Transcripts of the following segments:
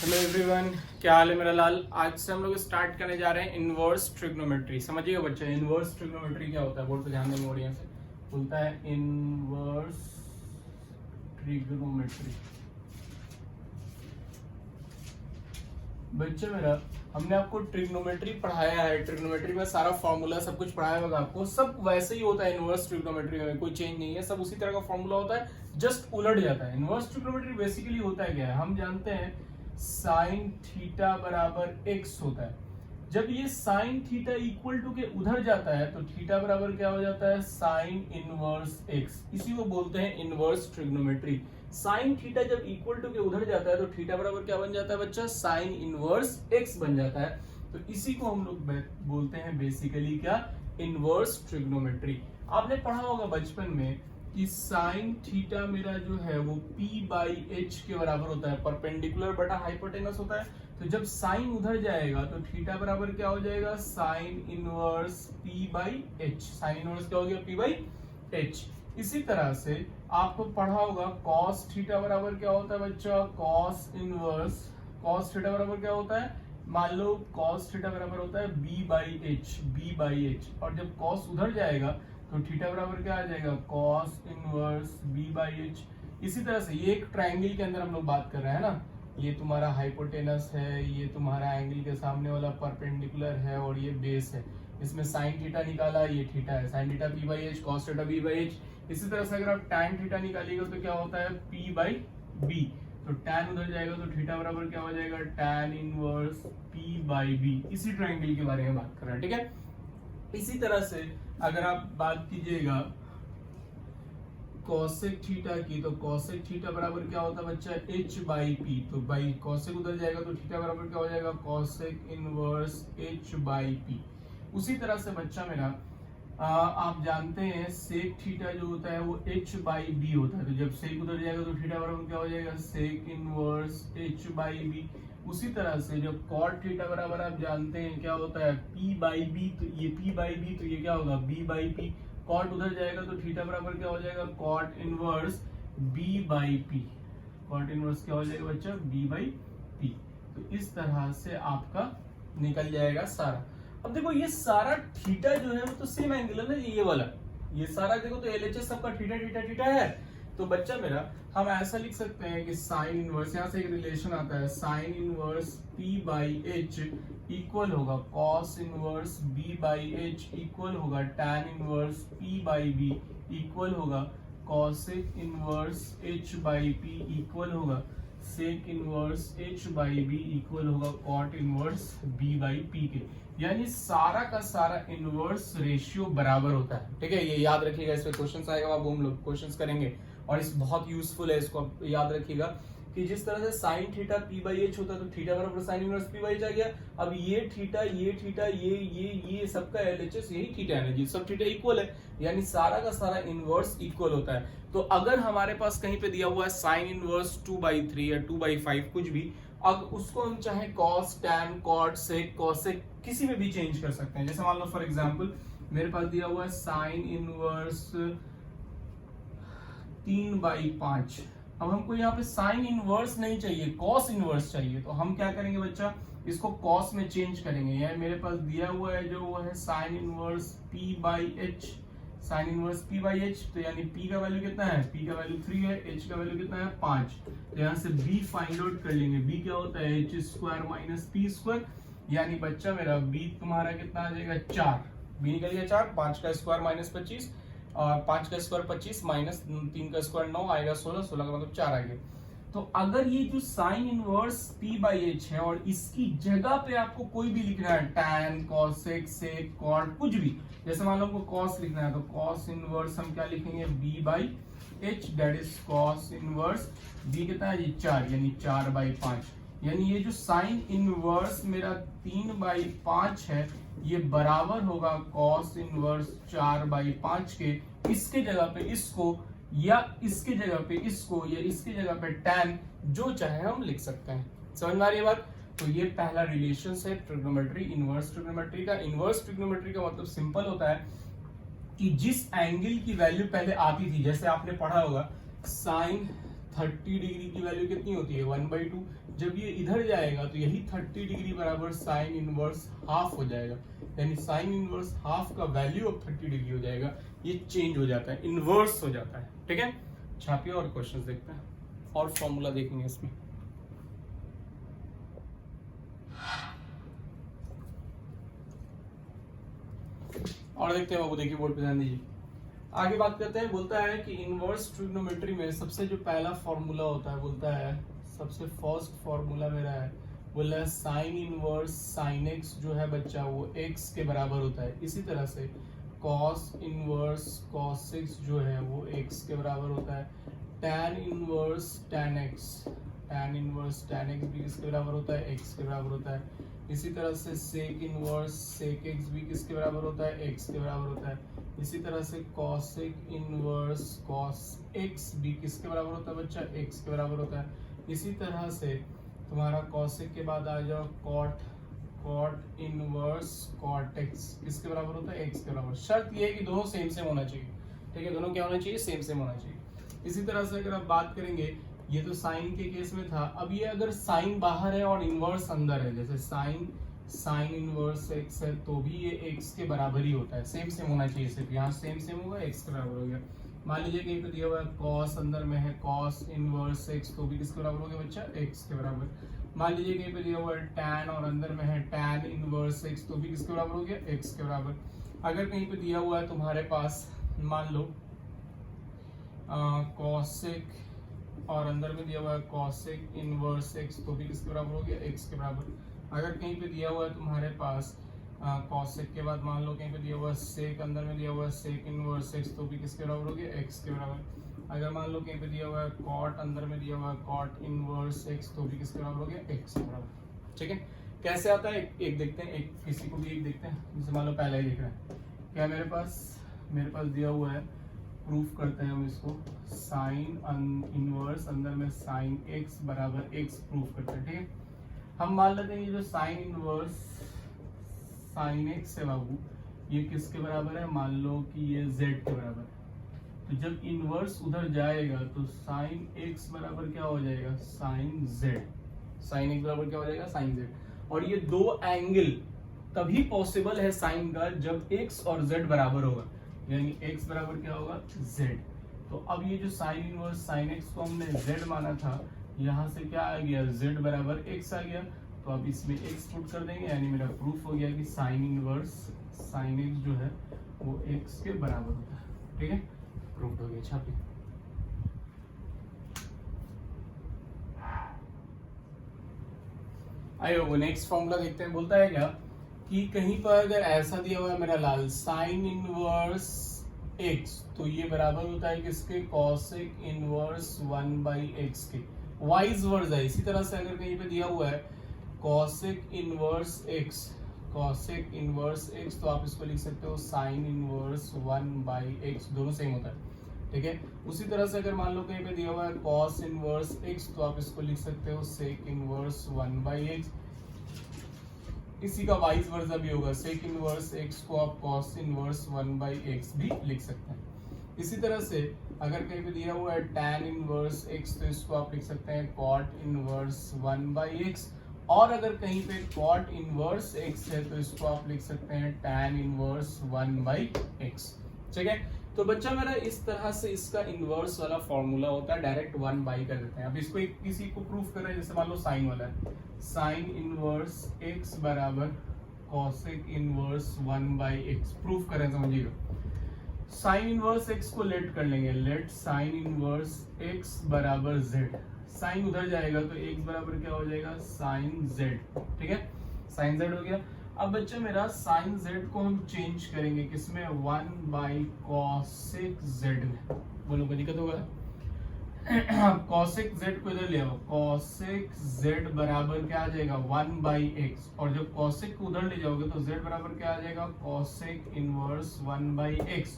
Hello everyone, क्या हाल है मेरा लाल। आज से हम लोग स्टार्ट करने जा रहे हैं इनवर्स ट्रिग्नोमेट्री। समझिएगा बच्चे, इनवर्स ट्रिग्नोमेट्री क्या होता है, बोर्ड पे ध्यान देंगे ऑडियंस से। बोलता है इनवर्स ट्रिग्नोमेट्री। बच्चे मेरा, हमने आपको ट्रिग्नोमेट्री पढ़ाया है, ट्रिग्नोमेट्री में सारा फॉर्मूला सब कुछ पढ़ाया होगा आपको। सब वैसे ही होता है इनवर्स ट्रिग्नोमेट्री में, कोई चेंज नहीं है, सब उसी तरह का फॉर्मूला होता है, जस्ट उलट जाता है। इनवर्स ट्रिग्नोमेट्री बेसिकली होता है क्या है, हम जानते हैं साइन थीटा बराबर एक्स होता है। जब ये साइन थीटा इक्वल टू के उधर जाता है तो थीटा बराबर क्या हो जाता है, साइन इनवर्स एक्स। इसी को बोलते हैं इनवर्स ट्रिग्नोमेट्री। साइन थीटा जब इक्वल टू के उधर जाता है तो थीटा बराबर क्या बन जाता है बच्चा, साइन इनवर्स एक्स बन जाता है। तो इसी को हम लोग बोलते हैं बेसिकली क्या, इनवर्स ट्रिग्नोमेट्री। आपने पढ़ा होगा बचपन में कि साइन थीटा मेरा जो है वो p बाई एच के बराबर होता है, परपेंडिकुलर बटा हाइपोटेनस होता है। तो जब साइन उधर जाएगा तो थीटा बराबर क्या हो जाएगा, sine inverse p by H. Sine inverse क्या हो गया, p बाई एच। इसी तरह से आपको पढ़ा होगा cos थीटा बराबर क्या होता है बच्चा, cos इनवर्स। cos थीटा बराबर क्या होता है, मान लो cos थीटा बराबर होता है b बाई एच। और जब cos उधर जाएगा तो थीटा बराबर क्या आ जाएगा, cos inverse b by H. इसी तरह से ये एक ट्रायंगल के अंदर हम लोग बात कर रहे हैं ना, ये तुम्हारा हाइपोटेनस है, ये तुम्हारा एंगल के सामने वाला परपेंडिकुलर है और ये बेस है। इसमें साइन थीटा निकाला, ये थीटा है, sign theta p by H, cos theta b by H. इसी तरह से अगर आप tan थीटा निकालिएगा तो क्या होता है, p बाई b। तो tan उधर जाएगा तो थीटा बराबर क्या हो जाएगा, tan inverse p by b। इसी ट्रायंगल के बारे में बात कर रहे हैं, ठीक है। इसी तरह से अगर आप बात कीजिएगा cosec थीटा की, तो cosec थीटा बराबर क्या होता है बच्चा, h बाई p। तो बाई cosec उधर जाएगा तो थीटा बराबर क्या हो जाएगा, cosec inverse h by p। उसी तरह से बच्चा मेरा आप जानते हैं सेक थीटा जो होता है वो h बाई b होता है। तो जब सेक उधर जाएगा तो थीटा बराबर क्या हो जाएगा, sec inverse h by b। उसी तरह से जब कॉट थीटा बराबर आप जानते हैं क्या होता है, p बाई b। तो ये p बाई b, तो ये क्या होगा, b बाई p। कॉट उधर जाएगा तो थीटा बराबर क्या हो जाएगा, cot inverse b by p। Cot inverse क्या हो जाएगा बच्चा, b बाई p। तो इस तरह से आपका निकल जाएगा सारा। अब देखो ये सारा थीटा जो है वो तो सेम एंगल है ना, ये वाला, ये सारा देखो तो LHS सबका थीटा थीटा थीटा है। तो बच्चा मेरा हम ऐसा लिख सकते हैं कि साइन इनवर्स, यहाँ से एक रिलेशन आता है, sine inverse p by H equal होगा cos inverse b by H equal होगा tan inverse p by b equal होगा cosec inverse h by p equal होगा sec inverse h by b equal होगा cot inverse b by p के। यानी सारा का सारा इनवर्स रेशियो बराबर होता है, ठीक है। ये याद रखिएगा, इस पे क्वेश्चंस आएगा, अब हम लोग क्वेश्चंस करेंगे और इस बहुत यूजफुल है, इसको याद रखिएगा कि जिस तरह से sine theta p by h होता है तो थीटा बराबर sine inverse p by h आ गया। अब ये थीटा ये सबका LHS यही थीटा है ना जी, सब थीटा इक्वल है, यानी सारा का सारा इनवर्स इक्वल होता है। तो अगर हमारे पास कहीं पे दिया हुआ है साइन इनवर्स 2/3 या 2/5 कुछ भी, अब उसको हम चाहे cos, tan, cot, sec, cosec किसी में भी चेंज कर सकते हैं। जैसे मान लो फॉर एग्जांपल मेरे पास दिया हुआ है साइन इनवर्स 3/5। अब हमको यहाँ पे साइन इनवर्स नहीं चाहिए, cos इनवर्स चाहिए। तो हम क्या करेंगे बच्चा, इसको cos में चेंज करेंगे। यानी मेरे पास दिया हुआ है जो वो है sine inverse p by H, sign inverse p by H. तो यानी p का वैल्यू कितना है, p का वैल्यू 3 है, h का वैल्यू कितना है 5। तो यहाँ से b फाइंड आउट कर लेंगे, b क्या होता है h square minus p square. यानी बच्चा मेरा b तुम्हारा कितना आ जाएगा 4, b निकल गया 4, 5 का स्क्वायर माइनस 25 और 5 का स्क्वायर 25 माइनस 3 का स्क्वायर 9 आएगा 16, 16 का मतलब 4 आ गया। तो अगर ये जो sign inverse p by H है और इसकी जगह पे आपको कोई भी लिखना है, tan, cosec, sec, cot कुछ भी, जैसे मान लो हमको cos लिखना है तो cos इनवर्स हम क्या लिखेंगे, b by H, that is cos inverse b कितना है जी 4, यानी 4/5। यानी ये जो साइन इनवर्स मेरा 3/5 है ये बराबर होगा cos इनवर्स 4/5 के। इसके जगह पे इसको या इसके जगह पे इसको या इसके जगह पे tan जो चाहे हम लिख सकते हैं। समझ में आ रही है बात। तो ये पहला रिलेशन है ट्रिग्नोमेट्री, इनवर्स ट्रिग्नोमेट्री का। इनवर्स ट्रिग्नोमेट्री का मतलब सिंपल होता है कि जिस एंगल की वैल्यू पहले आती थी, जैसे आपने पढ़ा होगा साइन 30 डिग्री की वैल्यू कितनी होती है 1/2। जब ये इधर जाएगा तो यही 30 डिग्री बराबर साइन इनवर्स हाफ हो जाएगा, यानी साइन इनवर्स हाफ का वैल्यू अब 30 डिग्री हो जाएगा, ये चेंज हो जाता है, इनवर्स हो जाता है। ठीक है, छापिए और क्वेश्चंस देखते हैं और फॉर्मूला देखेंगे इसमें। और देखते हैं बाबू, देखिए बोर्ड पे ध्यान दीजिए। आगे बात करते हैं, बोलता है कि इनवर्स ट्रिग्नोमेट्री में सबसे जो पहला फॉर्मूला होता है, बोलता है सबसे फर्स्ट फॉर्मूला मेरा है, बोला है साइन इनवर्स साइन एक्स जो है बच्चा वो एक्स के बराबर होता है। इसी तरह से कॉस इनवर्स कॉस एक्स जो है वो एक्स के बराबर होता है। टैन इनवर्स टैन एक्स भी किसके बराबर होता है, एक्स के बराबर होता है। इसी तरह से सेक इनवर्स सेक एक्स भी किसके बराबर होता है, एक्स के बराबर होता है। इसी तरह से कॉसेक इनवर्स कॉस एक्स भी किसके बराबर होता है बच्चा, एक्स के बराबर होता है। इसी तरह से तुम्हारा कॉसेक के बाद आ जाओ कॉट इनवर्स कॉट एक्स किसके बराबर होता है, एक्स के बराबर। शर्त ये है कि दोनों सेम सेम होना चाहिए। ठीक है, दोनों क्या होना चाहिए, सेम सेम होना चाहिए। इसी तरह से अगर आप बात करेंगे, ये तो साइन के केस में था, अब ये अगर साइन बाहर है और इनवर्स अंदर है, जैसे साइन इनवर्स एक्स है तो भी ये एक्स के बराबर ही होता है, सेम सेम होना चाहिए। सिर्फ यहाँ सेम सेम होगा, एक्स के बराबर हो गया। मान लीजिए कहीं पे दिया हुआ है कॉस अंदर में है, कॉस इनवर्स एक्स तो भी किसके बराबर हो गया बच्चा, एक्स के बराबर। मान लीजिए कहीं पे दिया हुआ है टैन और अंदर में है टैन इनवर्स एक्स तो भी किसके बराबर हो गया, एक्स के बराबर। अगर कहीं पे दिया हुआ है तुम्हारे पास मान लो कॉसेक और अंदर में दिया हुआ है कॉसेक इनवर्स एक्स तो भी किसके बराबर हो गया, एक्स के बराबर। अगर कहीं पे दिया हुआ है तुम्हारे पास कॉसेक के बाद मान लो कहीं पे दिया हुआ है सेक, अंदर में दिया हुआ है सेक इनवर्स एक्स तो भी किसके बराबर हो गया, एक्स के बराबर। अगर मान लो कहीं पे दिया हुआ है कॉट, अंदर में दिया हुआ है कॉट इनवर्स एक्स तो भी किसके बराबर हो गया, एक्स के बराबर। ठीक है, कैसे आता है एक देखते हैं, एक किसी को भी एक देखते हैं। जैसे मान लो पहला ही देख रहे हैं, क्या मेरे पास दिया हुआ है, प्रूफ करते हैं हम इसको, साइन इनवर्स अंदर में साइन एक्स बराबर एक्स प्रूफ करते हैं। ठीक है, हम मान लेते हैं ये जो साइन इनवर्स साइन एक्स है बाबू, ये किसके बराबर है, मान लो कि ये z के बराबर है। तो जब इनवर्स उधर जाएगा तो साइन एक्स बराबर क्या हो जाएगा, साइन z। साइन एक्स बराबर क्या हो जाएगा, साइन z। और ये दो एंगल तभी पॉसिबल है साइन का जब x और z बराबर होगा, यानी x बराबर क्या होगा, z। तो अब ये जो साइन इनवर्स साइन एक्स को हमने z माना था, यहाँ से क्या आ गया, z बराबर x आ गया। तो अब इसमें x पुट कर देंगे, यानी मेरा प्रूफ हो गया कि साइन इनवर्स साइन एक्स जो है वो x के बराबर होता है। ठीक है, प्रूफ हो गया। छापी आइए वो नेक्स्ट फॉर्मूला देखते हैं। बोलता है क्या कि कहीं पर अगर ऐसा दिया हुआ है मेरा लाल साइन इनवर्स x, तो ये बराबर होता है किसके, कॉसेक इनवर्स 1/x के, वाइज वर्सा। इसी तरह से अगर कहीं पे दिया हुआ है कॉसेक इनवर्स x तो आप इसको लिख सकते हो साइन इनवर्स 1/x, दोनों सेम होता है। ठीक है, उसी तरह से अगर मान लो कहीं पे दिया हुआ है कॉस इनवर्स x तो आप इसको लिख सकते हो सेक इनवर्स 1/x। इसी का वाइज वर्सा भी होगा, सेक इनवर्स x को आप कॉस इनवर्स 1/x भी लिख सकते हैं। इसी तरह से अगर कहीं पे दिया हुआ है tan इनवर्स x तो इसको आप लिख सकते हैं cot इनवर्स 1/x। और अगर कहीं पे cot इनवर्स x है तो इसको आप लिख सकते हैं tan इनवर्स 1/x। ठीक है, तो बच्चा मेरा इस तरह से इसका इनवर्स वाला फॉर्मूला होता है, डायरेक्ट 1/, कर देते हैं। अब इसको किसी को प्रूफ कर रहे हैं, जैसे मान लो साइन वाला है, साइन इनवर्स x बराबर कॉसेक इनवर्स 1/x प्रूफ करें, समझिएगा। साइन इनवर्स x को लेट कर लेंगे, लेट साइन इनवर्स x बराबर z। साइन उधर जाएगा तो x बराबर क्या हो जाएगा, साइन z। ठीक है, साइन z हो गया। अब बच्चा मेरा साइन z को हम चेंज करेंगे किसमें, 1/cosec z में। बोलो कोई दिक्कत होगा, cosec z को इधर ले आओ, cosec z बराबर क्या आ जाएगा, 1/x। और जब cosec को उधर ले जाओगे तो z बराबर क्या आ जाएगा, cosec इनवर्स 1/x।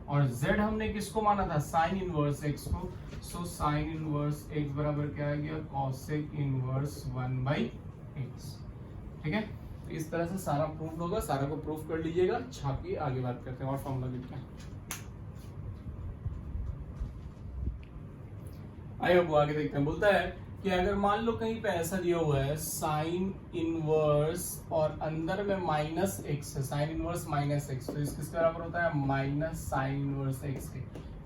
और z हमने किसको माना था, साइन इनवर्स x को, सो साइन इनवर्स x बराबर क्या आ गया, cosec इनवर्स 1/x। ठीक है, इस तरह से सारा प्रूफ होगा, सारा को प्रूफ कर लीजिएगा, छापिए, आगे बात करते हैं और फॉर्मूला देखते हैं। आइए अब आगे देखते हैं। बोलता है कि अगर मान लो कहीं पे ऐसा दिया हुआ है साइन इनवर्स और अंदर में माइनस एक्स है, साइन इनवर्स माइनस एक्स, तो इस किसके बराबर होता है माइनस साइन इनवर्स एक्स के,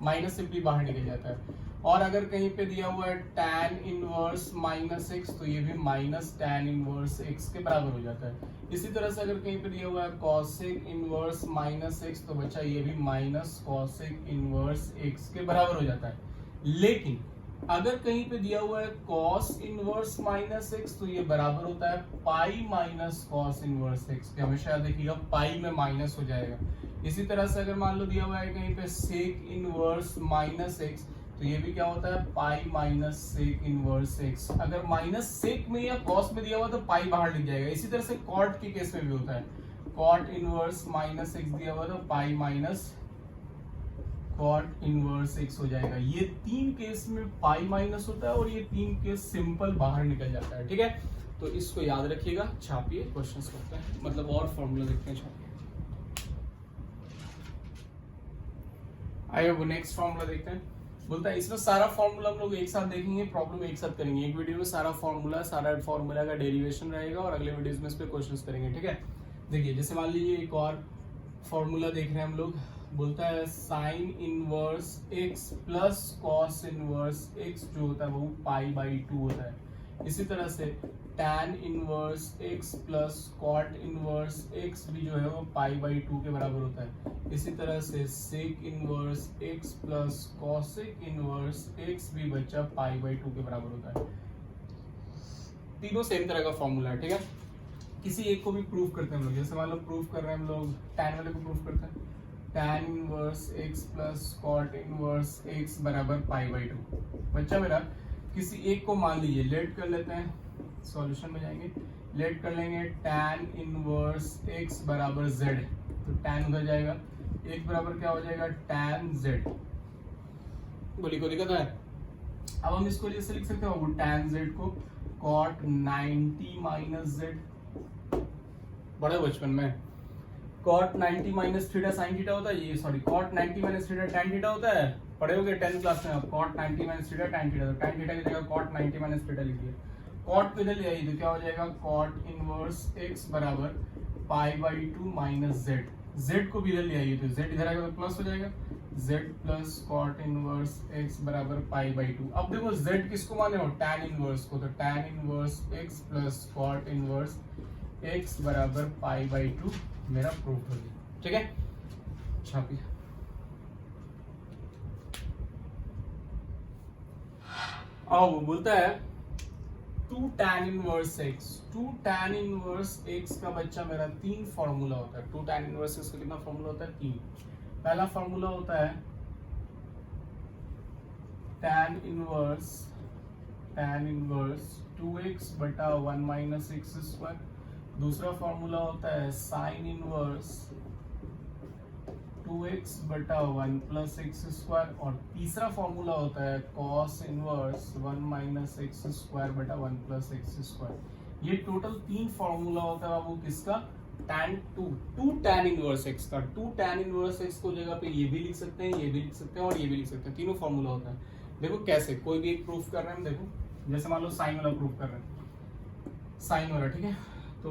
माइनस सिंपली बाहर निकल जाता है। और अगर कहीं पे दिया हुआ है tan इनवर्स माइनस एक्स, तो ये भी माइनस tan इनवर्स एक्स के बराबर हो जाता है। इसी तरह से अगर कहीं पे दिया हुआ है cosec इनवर्स माइनस एक्स, तो बच्चा ये भी माइनस cosec इनवर्स एक्स के बराबर हो जाता है। लेकिन अगर कहीं पे दिया हुआ है cos इनवर्स माइनस एक्स, तो ये बराबर होता है pi minus cos inverse x के। हमेशा याद रखिएगा पाई में माइनस हो जाएगा। इसी तरह से अगर मान लो दिया हुआ है कहीं पे sec इनवर्स माइनस एक्स, तो ये भी क्या होता है pi minus sec inverse x. अगर माइनस सेक में या कॉस में दिया हुआ तो पाई बाहर लिख जाएगा। इसी तरह से कॉट के केस में भी होता है, कॉट इनवर्स माइनस एक्स दिया हुआ तो pi minus cot inverse x हो जाएगा। ये तीन केस में पाई माइनस होता है और ये तीन केस सिंपल बाहर निकल जाता है। ठीक है, तो इसको याद रखिएगा, छापिए, क्वेश्चंस करते हैं, मतलब और फॉर्मूला देखते हैं, छापिए। आइए वो नेक्स्ट फॉर्मूला देखते हैं। बोलता है इसमें सारा फॉर्मूला हम लोग एक साथ देखेंगे, प्रॉब्लम एक साथ करेंगे। एक वीडियो में सारा फॉर्मूला का डेरिवेशन रहेगा और अगले वीडियोस में इस पे क्वेश्चंस करेंगे। ठीक है, देखिए जैसे मान लीजिए एक और फॉर्मूला देख रहे हैं हम लोग। बोलता है sine inverse x plus cos inverse x जो होता है वो पाई बाई 2 होता है। इसी तरह से tan inverse x plus cot inverse x भी जो है वो पाई बाई 2 के बराबर होता है। इसी तरह से sec inverse x plus cosec inverse x भी बच्चा पाई बाई 2 के बराबर होता है। तीनों सेम तरह का फॉर्मूला है। ठीक है, किसी एक को भी प्रूफ करते हैं हम लोग। जैसे मान लो प्रूफ कर रहे हैं हम लोग, tan वाले को प्रूफ करते हैं, tan inverse x plus cot inverse x बराबर पाई बाई 2। बच्चा मेरा किसी एक को मान लीजिए, लेट कर लेते हैं, सॉल्यूशन में जाएंगे, लेट कर लेंगे tan इनवर्स x बराबर z, तो tan उधर जाएगा, एक बराबर क्या हो जाएगा tan z। बोली को दिक्कत है? अब हम इसको जैसे लिख सकते हो tan z को cot 90 माइनस z, बड़े बचपन में cot 90 minus theta sine theta होता है, ये sorry cot 90 minus theta tan theta होता है, पढ़े होगे 10th क्लास में आप। cot 90 minus theta tan theta, तो tan थीटा की जगह cot 90 माइनस थीटा लिख दिया। cot को इधर ले आइए तो क्या हो जाएगा cot इनवर्स x बराबर pi by 2 minus z। z को भी इधर ले आइए तो z इधर आएगा तो प्लस हो जाएगा, z plus cot inverse x बराबर पाई बाई 2। अब देखो z किसको माने हो tan इनवर्स को, तो tan inverse x plus cot inverse x बराबर पाई बाई 2 मेरा प्रूफ हो गया। ठीक है, छापिए। अब वो बोलता है 2 tan inverse x, 2 tan inverse x का बच्चा मेरा तीन फॉर्मूला होता है। 2 tan इनवर्स x का कितना फॉर्मूला होता है? 3। पहला फॉर्मूला होता है tan इनवर्स 2x बटा 1 माइनस एक्स स्क्वायर। दूसरा फॉर्मूला होता है साइन इनवर्स 2x बटा 1 प्लस एक्स स्क्वायर। और तीसरा फॉर्मूला होता है cos inverse 1 minus x square बटा 1 प्लस एक्स स्क्वायर। ये टोटल तीन फॉर्मूला होता है बाबू किसका? टू tan इनवर्स x का। 2 tan इनवर्स x को जगह पे ये भी लिख सकते हैं, ये भी लिख सकते हैं और ये भी लिख सकते हैं। तीनों फॉर्मूला होता है। देखो कैसे, कोई भी एक प्रूफ कर रहे हैं हम, देखो जैसे मान लो साइन वाला प्रूफ कर रहे हैं, साइन वाला, ठीक है, तो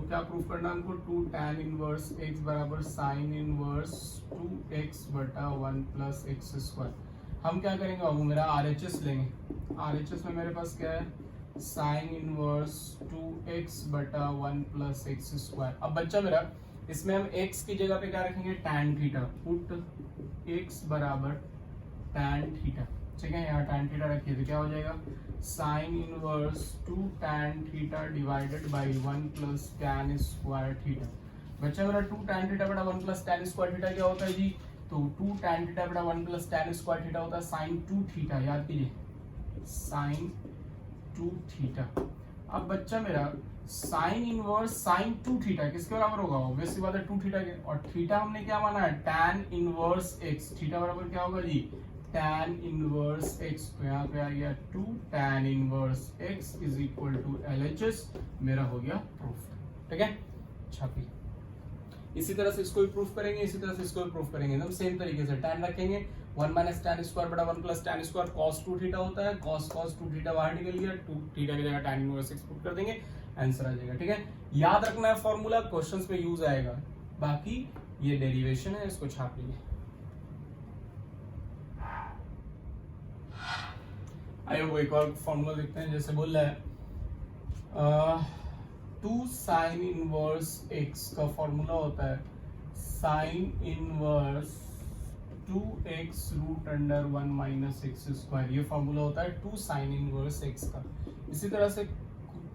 क्या प्रूफ करना है हमको? 2 tan इनवर्स x बराबर साइन इनवर्स 2x बटा 1 प्लस एक्स स्क्वायर। हम क्या करेंगे बाबू, मेरा RHS लेंगे। RHS में मेरे पास क्या है? साइन इनवर्स 2x बटा 1 प्लस एक्स स्क्वायर। अब बच्चा मेरा इसमें हम x की जगह पे क्या रखेंगे? tan theta. पुट x बराबर tan थीटा। ठीक है, यहाँ tan थीटा रखिए तो क्या हो जाएगा? Sine inverse 2 tan theta divided by 1 plus tan square theta. बच्चा मेरा 2 tan थीटा बटा 1 प्लस tan स्क्वायर थीटा क्या होता है जी? तो 2 tan थीटा बटा 1 प्लस tan स्क्वायर थीटा होता है साइन 2 थीटा। याद कीजिए, साइन 2 थीटा। अब बच्चा मेरा साइन इनवर्स साइन 2 थीटा किसके बराबर होगा? ऑब्वियसली बात है 2 थीटा के। और थीटा हमने क्या माना है? tan inverse x। थीटा बराबर क्या होगा जी? tan inverse x। तो यहाँ पे आ गया 2 tan inverse x is equal to LHS। मेरा हो गया प्रूफ। ठीक है, छापिए। इसी तरह से इसको भी प्रूफ करेंगे, इसी तरह से इसको भी प्रूफ करेंगे, एकदम सेम तरीके से। tan रखेंगे, 1 माइनस tan स्क्वायर बटा 1 plus tan square cos 2 theta होता है, cos 2 थीटा बाहर निकल गया, 2 थीटा की जगह tan इनवर्स x पुट कर देंगे, आंसर आ जाएगा। ठीक है, याद रखना है फॉर्मूला, क्वेश्चंस में यूज आएगा। बाकी ये डेरिवेशन है, इसको छाप लीजिए। आइए वो एक और फॉर्मूला देखते हैं, जैसे बोल रहा है 2 साइन इनवर्स x का फॉर्मूला होता है sine inverse 2x root under 1 minus x square, ये फॉर्मूला होता है 2 साइन इनवर्स x का। इसी तरह से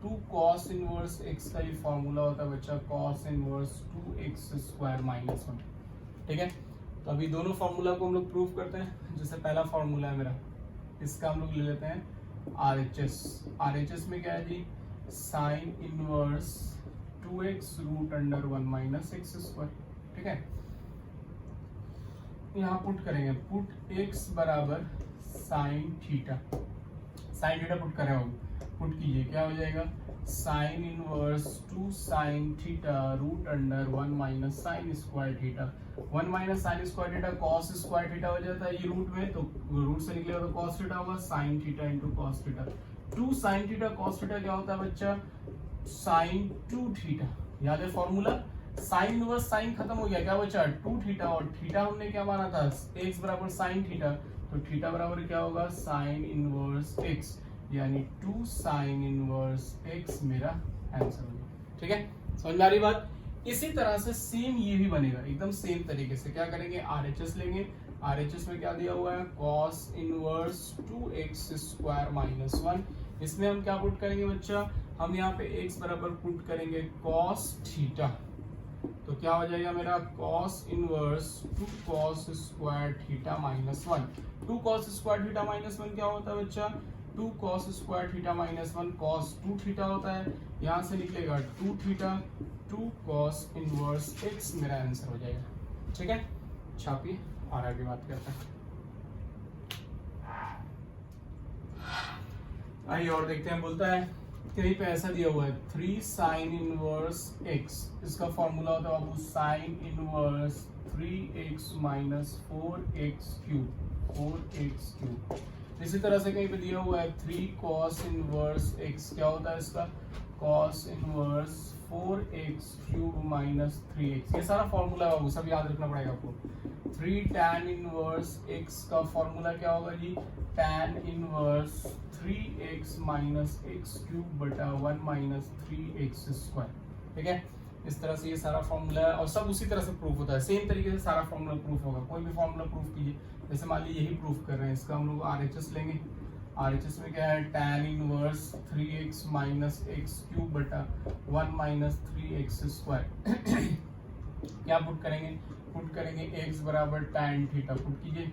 2 कॉस इनवर्स x का ये फॉर्मूला होता है बच्चा cos inverse 2x square minus 1। ठीक है, तो अभी दोनों फॉर्मूला को हम लोग प्रूव करते हैं। जैसे पहला फॉर्मूला है मेरा, इसका हम लोग ले लेते हैं RHS। RHS में क्या है जी, sine inverse 2x root under 1 minus x square. ठीक है, यहाँ पुट करेंगे, पुट x बराबर sine theta, sine theta put करे हो, पुट कीजिए, क्या हो जाएगा sine inverse 2 sine theta root under 1 minus sine square theta. 1 minus sine square theta cos square theta हो जाता है ये रूट में, तो रूट से निकलेगा तो कॉस थीटा होगा, sine theta into cos theta. 2 sine theta cos theta क्या होता है बच्चा, साइन 2 थीटा। याद है फॉर्मूला, साइन इनवर्स साइन खत्म हो गया, क्या बचा 2 थीटा, और थीटा हमने क्या माना था x बराबर साइन थीटा, तो थीटा बराबर क्या होगा साइन इनवर्स x, यानी 2 साइन इनवर्स x मेरा आंसर हो गया। ठीक है, समझ में आ रही बात। इसी तरह से सेम ये भी बनेगा, एकदम सेम तरीके से क्या करेंगे, RHS लेंगे। RHS में क्या दिया हुआ है cos inverse 2x square minus 1। इसमें हम क्या पुट करेंगे बच्चा, हम यहाँ पे x बराबर पुट करेंगे cos थीटा, तो क्या हो जाएगा मेरा cos inverse 2 cos square theta minus 1। 2 cos square theta minus 1 क्या होता है बच्चा, 2 cos square theta minus 1 cos 2 theta होता है, यहाँ से निकलेगा 2 थीटा 2 cos इनवर्स x मेरा आंसर हो जाएगा। ठीक है, छापिए और आगे बात करते हैं। आइए और देखते हैं, बोलता है कहीं पे ऐसा दिया हुआ है 3 साइन इनवर्स x, इसका फॉर्मूला होता है बाबू sine inverse 3x minus 4x cube. इसी तरह से कहीं पे दिया हुआ है 3 cos इनवर्स x, क्या होता है इसका cos inverse 4x cube minus 3x। ये सारा फॉर्मूला है बाबू, सब याद रखना पड़ेगा आपको। 3 tan इनवर्स x का फॉर्मूला क्या होगा जी, tan inverse 3x minus x cube बटा 1 माइनस 3x स्क्वायर। ठीक है, इस तरह से ये सारा फॉर्मूला है और सब उसी तरह से प्रूफ होता है, सेम तरीके से सारा फॉर्मूला प्रूफ होगा। कोई भी फॉर्मूला प्रूफ कीजिए, जैसे मान लीजिए यही प्रूफ कर रहे हैं, इसका हम लोग RHS लेंगे। RHS में क्या है tan inverse 3x minus x cube बटा 1 माइनस 3x स्क्वायर। क्या पुट करेंगे, पुट करेंगे x बराबर tan थीटा, पुट कीजिए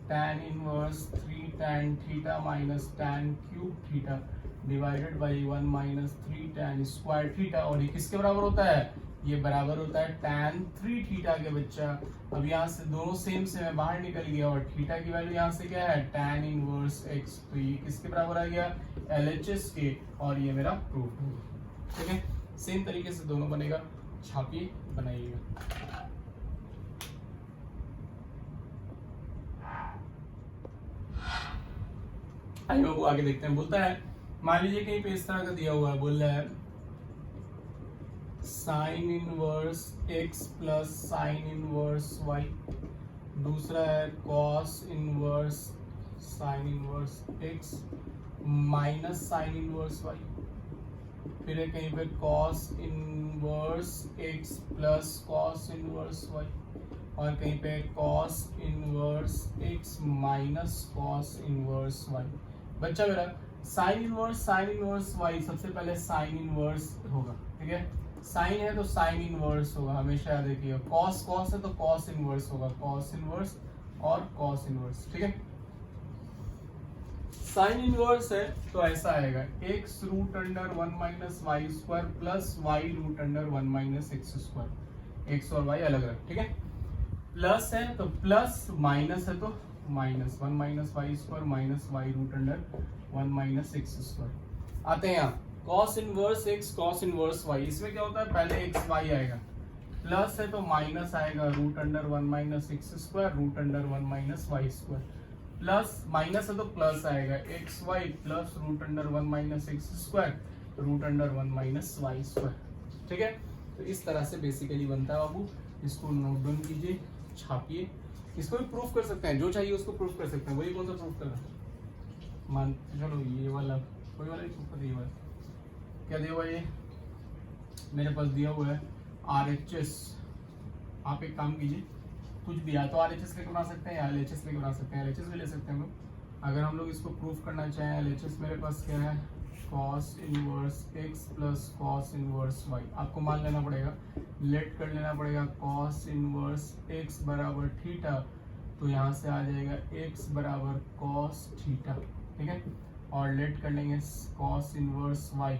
tan inverse 3 tan theta minus tan cube theta divided by 1 minus 3 tan square theta, और ये किसके बराबर होता है, ये बराबर होता है tan 3 थीटा के बच्चा। अब यहाँ से दोनों सेम से मैं बाहर निकल गया और थीटा की वैल्यू यहाँ से क्या है tan इनवर्स x, तो ये किसके बराबर आ गया LHS के, और ये मेरा प्रूफ है। ठीक है, सेम तरीके से दोनों बनेगा, छापिए बनाइएगा। आइए बाबू आगे देखते हैं, बोलता है मान लीजिए कहीं पे इस तरह का दिया हुआ है, बोल रहा है sine inverse x plus sine inverse y, दूसरा है cos inverse sine inverse x minus sine inverse y, फिर है कहीं पे cos inverse x plus cos inverse y, और कहीं पे cos inverse x minus cos inverse y। बच्चा मेरा साइन इनवर्स y, सबसे पहले साइन इनवर्स होगा। ठीक है, साइन है तो साइन इनवर्स होगा, हमेशा याद रखिएगा। कॉस है तो कॉस इनवर्स होगा, कॉस इनवर्स और कॉस इनवर्स। ठीक है, साइन इनवर्स है तो ऐसा आएगा x root under 1 minus y square plus y root under 1 minus x square, x और y अलग अलग। ठीक है, प्लस है तो प्लस, माइनस है तो minus 1 minus y square minus y root under 1 minus x square. आते हैं यहाँ cos inverse x cos inverse y, इसमें क्या होता है पहले x y आएगा, प्लस है तो माइनस आएगा root under 1 minus x square root under 1 minus y square, plus minus है तो प्लस आएगा x y plus root under 1 minus x square root under 1 minus y square. ठीक है, तो इस तरह से बेसिकली बनता है बाबू। इसको नोट डाउन कीजिए, छापिए। इसको भी प्रूफ कर सकते हैं, जो चाहिए उसको प्रूफ कर सकते हैं। वही कौन सा प्रूफ करना मान, चलो ये वाला कोई वाला ही प्रूफ कर, ये वाला क्या दिया हुआ, ये मेरे पास दिया हुआ है RHS। आप एक काम कीजिए, कुछ भी या तो RHS लेके बना सकते हैं या LHS लेके बना सकते हैं। LHS भी ले सकते हैं हम लोग। अगर हम लोग इसको प्रूफ करना चाहें, LHS मेरे पास क्या है, cos inverse x plus cos inverse y। आपको मान लेना पड़ेगा, लेट कर लेना पड़ेगा cos इनवर्स x बराबर थीटा, तो यहाँ से आ जाएगा x बराबर cos थीटा। ठीक है, और लेट कर लेंगे cos इनवर्स y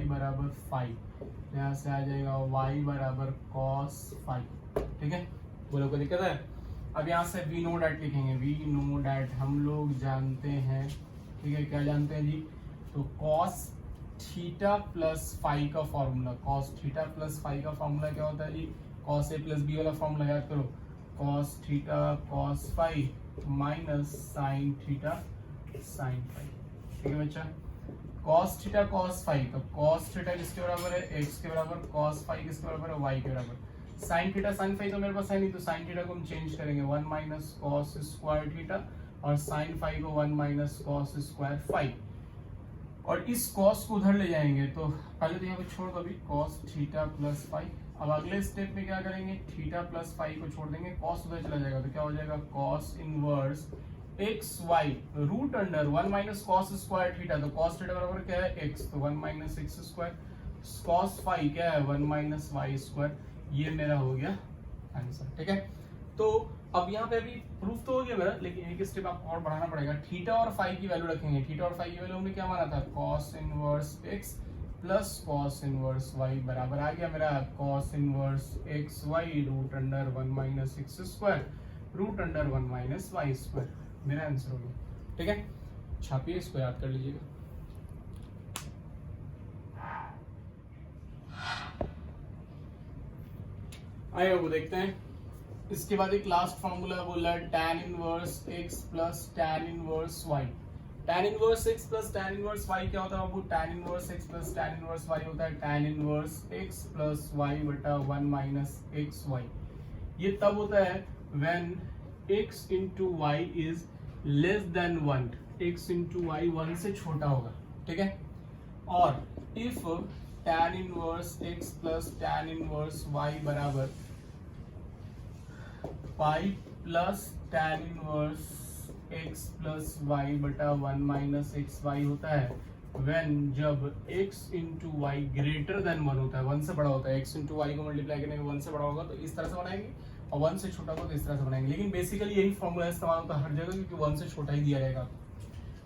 बराबर 5, यहाँ से आ जाएगा y बराबर cos 5। ठीक है, बोलो कोई दिक्कत है। अब यहाँ से वी नो डैट लिखेंगे। वी नो डैट हम लोग जानते हैं, ठीक है, क्या जानते हैं जी, तो cos थीटा प्लस फाई का formula, cos theta plus phi का फॉर्मूला क्या होता है जी, cos a प्लस बी वाला फॉर्मूला याद करो, cos theta cos phi minus sine theta sine phi. ठीक है बच्चा, cos थीटा cos फाई, तो cos थीटा किसके बराबर है, x के बराबर, cos फाई किसके बराबर है, y के बराबर। साइन थीटा साइन फाई तो मेरे पास है नहीं, तो साइन थीटा को हम चेंज करेंगे 1 माइनस कॉस स्क्वायर थीटा, और साइन फाई को 1 माइनस कॉस स्क्वायर फाई, और इस कॉस को उधर ले जाएंगे। तो पहले तो यहाँ पे छोड़ दो अभी, कॉस थीटा प्लस फाई। अब अगले स्टेप में क्या करेंगे, थीटा प्लस फाई को छोड़ देंगे, कॉस उधर चला जाएगा, तो क्या हो जाएगा cos inverse x y root under 1 minus cos square theta, तो कॉस थीटा बराबर क्या है एक्स, तो 1 minus x square, cos phi क्या है 1 माइनस वाई स्क्वायर। ये मेरा हो गया आंसर। ठीक है, तो अब यहाँ पे अभी प्रूफ तो हो गया मेरा, लेकिन एक स्टेप आपको और बढ़ाना पड़ेगा। थीटा और फाई की वैल्यू रखेंगे। थीटा और फाई की वैल्यू हमने क्या माना था, cos inverse x plus cos inverse y बराबर आ गया मेरा cos inverse x y root under 1 minus x square root under 1 minus y square. मेरा आंसर हो गया। ठीक है, छापिए, इसको याद कर लीजिएगा। आइए वो देखते हैं। इसके बाद एक लास्ट फॉर्मूला बोला है tan inverse x plus tan inverse y। tan inverse x plus tan inverse y क्या होता है बाबू, tan inverse x plus tan inverse y होता है tan inverse x plus y बटा 1 माइनस एक्स वाई। ये तब होता है when x into y is less than 1, x into y 1 से छोटा होगा। ठीक है, और if tan inverse x plus tan inverse y बराबर pi plus tan inverse x plus y बटा 1 माइनस एक्स वाई होता है when जब x into y greater than 1 होता है, 1 से बड़ा होता है। x इंटू वाई को मल्टीप्लाई करने में 1 से बड़ा होगा तो इस तरह से बनाएंगे, और 1 से छोटा होगा तो इस तरह से बनाएंगे। लेकिन बेसिकली यही फॉर्मूला इस्तेमाल होता है हर जगह, क्योंकि 1 से छोटा ही दिया जाएगा।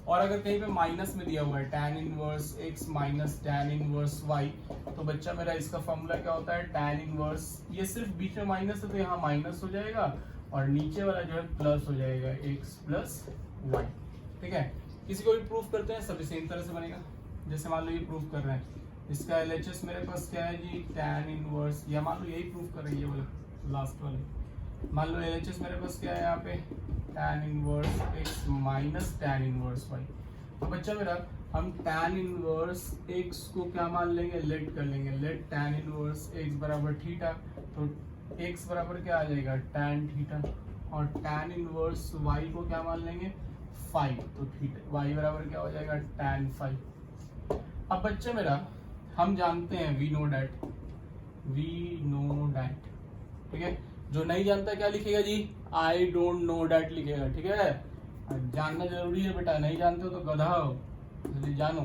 और अगर कहीं पे माइनस में दिया हुआ है tan inverse x minus tan inverse y, तो बच्चा मेरा इसका फॉर्मूला क्या होता है, tan इनवर्स, ये सिर्फ बीच में माइनस है तो यहाँ माइनस हो जाएगा, और नीचे वाला जो है प्लस हो जाएगा x प्लस y। ठीक है, किसी को भी प्रूफ करते हैं सभी सेम तरह से बनेगा। जैसे मान लो ये प्रूफ कर रहे हैं, इसका LHS मेरे पास क्या है जी, tan इनवर्स, या मान लो यही प्रूफ कर रही है वाला लास्ट वाले, मान लो LHS मेरे पास क्या है यहाँ पे tan inverse x minus tan inverse y। तो बच्चा मेरा हम tan इनवर्स x को क्या मान लेंगे, लेट कर लेंगे, लेट tan इनवर्स x बराबर थीटा, तो x बराबर क्या आ जाएगा tan थीटा, और tan इनवर्स y को क्या मान लेंगे फाई, तो थीटा y बराबर क्या हो जाएगा tan फाई। अब बच्चा मेरा हम जानते हैं वी नो डैट, ठीक है, जो नहीं जानता क्या लिखेगा जी, आई डोंट नो डैट लिखेगा। ठीक है, जानना जरूरी है बेटा, नहीं जानते हो तो गधा हो, जानो।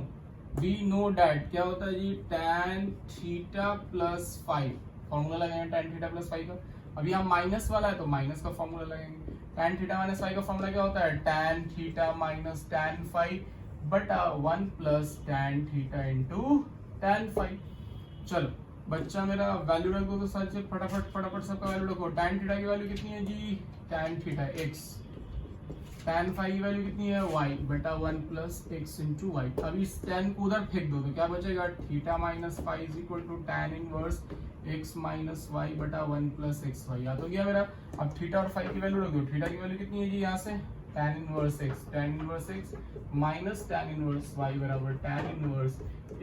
वी नो डैट क्या होता है जी, tan theta plus five, formula लगाएंगे tan थीटा प्लस फाइव का। अब यहाँ माइनस वाला है तो माइनस का फॉर्मूला लगाएंगे। tan थीटा माइनस फाइव का फॉर्मूला क्या होता है, tan theta minus tan five बटा 1 plus tan theta into tan five. चलो बच्चा मेरा वैल्यू रखो तो सर से फटाफट सबका वैल्यू रखो। tan थीटा की वैल्यू कितनी है जी, tan theta x tan phi की वैल्यू कितनी है y बटा 1 प्लस एक्स इंटू वाई। अब इस tan को उधर फेंक दो तो क्या बचेगा, theta minus phi is equal to tan inverse x minus y बटा 1 प्लस एक्स वाई। याद हो गया मेरा। अब थीटा और फाई की वैल्यू रख दो। थीटा की वैल्यू कितनी है जी यहाँ से tan inverse x minus tan inverse y बराबर tan inverse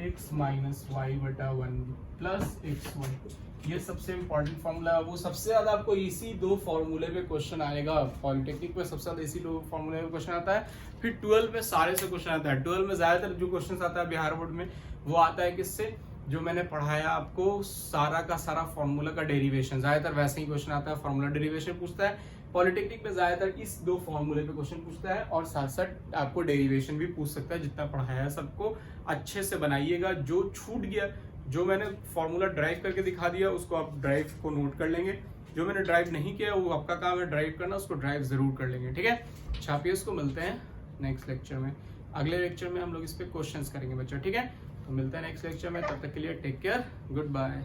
x minus y बटा 1 प्लस एक्स वाई। ये सबसे इंपॉर्टेंट फॉर्मूला है। वो सबसे ज्यादा आपको इसी दो फॉर्मूले पे क्वेश्चन आएगा। पॉलिटेक्निक पे सबसे ज्यादा इसी दो फॉर्मूले पे क्वेश्चन आता है। फिर 12 में सारे से क्वेश्चन आता है। 12 में ज्यादातर जो क्वेश्चन आता है बिहार बोर्ड में वो आता है किससे, जो मैंने पढ़ाया आपको सारा का सारा फॉर्मूला का डेरिवेशन, ज्यादातर वैसे ही क्वेश्चन आता है। फॉर्मूला डेरिवेशन पूछता है। पॉलिटेक्निक में ज्यादातर इस दो फॉर्मूले पे क्वेश्चन पूछता है और साथ साथ आपको डेरिवेशन भी पूछ सकता है। जितना पढ़ाया है सबको अच्छे से बनाइएगा। जो छूट गया, जो मैंने फॉर्मूला ड्राइव करके दिखा दिया उसको आप ड्राइव को नोट कर लेंगे। जो मैंने ड्राइव नहीं किया वो आपका काम है ड्राइव करना, उसको ड्राइव जरूर कर लेंगे। ठीक है, छापिए उसको। मिलते हैं नेक्स्ट लेक्चर में। अगले लेक्चर में हम लोग इस पे क्वेश्चंस करेंगे बच्चों। ठीक है, तो मिलते हैं नेक्स्ट लेक्चर में। तब तक के लिए टेक केयर, गुड बाय।